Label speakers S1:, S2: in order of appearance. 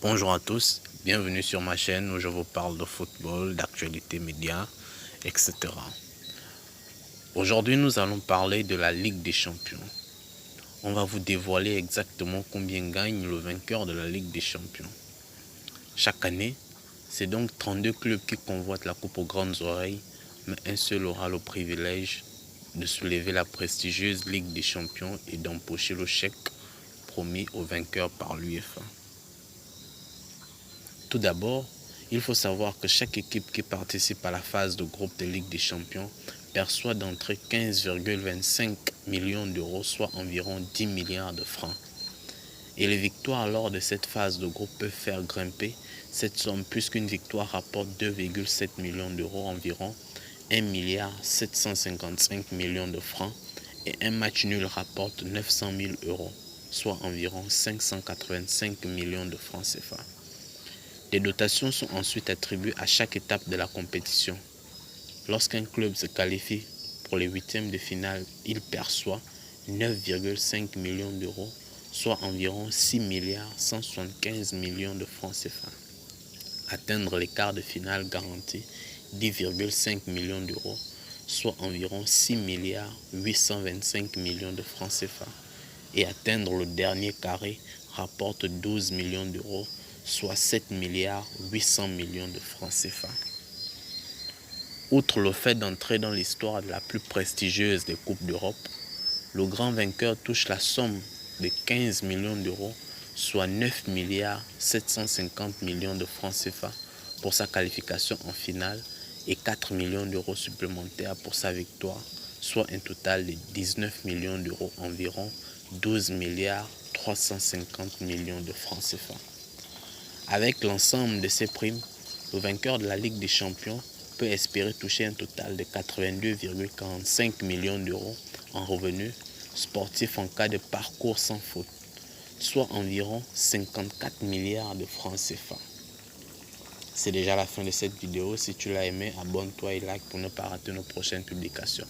S1: Bonjour à tous, bienvenue sur ma chaîne où je vous parle de football, d'actualité médias, etc. Aujourd'hui, nous allons parler de la Ligue des Champions. On va vous dévoiler exactement combien gagne le vainqueur de la Ligue des Champions. Chaque année, c'est donc 32 clubs qui convoitent la coupe aux grandes oreilles, mais un seul aura le privilège de soulever la prestigieuse Ligue des Champions et d'empocher le chèque promis au vainqueur par l'UEFA. Tout d'abord, il faut savoir que chaque équipe qui participe à la phase de groupe de Ligue des Champions perçoit d'entrée 15,25 millions d'euros, soit environ 10 milliards de francs. Et les victoires lors de cette phase de groupe peuvent faire grimper cette somme puisqu'une victoire rapporte 2,7 millions d'euros, environ 1 milliard 755 millions de francs, et un match nul rapporte 900 000 euros, soit environ 585 millions de francs CFA. Des dotations sont ensuite attribuées à chaque étape de la compétition. Lorsqu'un club se qualifie pour les huitièmes de finale, il perçoit 9,5 millions d'euros, soit environ 6 milliards 175 millions de francs CFA. Atteindre les quarts de finale garantit 10,5 millions d'euros, soit environ 6 milliards 825 millions de francs CFA. Et atteindre le dernier carré rapporte 12 millions d'euros, soit 7 milliards 800 millions de francs CFA. Outre le fait d'entrer dans l'histoire de la plus prestigieuse des Coupes d'Europe, le grand vainqueur touche la somme de 15 millions d'euros, soit 9 milliards 750 millions de francs CFA pour sa qualification en finale et 4 millions d'euros supplémentaires pour sa victoire, soit un total de 19 millions d'euros, environ 12 milliards 350 millions de francs CFA. Avec l'ensemble de ces primes, le vainqueur de la Ligue des Champions peut espérer toucher un total de 82,45 millions d'euros en revenus sportifs en cas de parcours sans faute, soit environ 54 milliards de francs CFA. C'est déjà la fin de cette vidéo. Si tu l'as aimé, abonne-toi et like pour ne pas rater nos prochaines publications.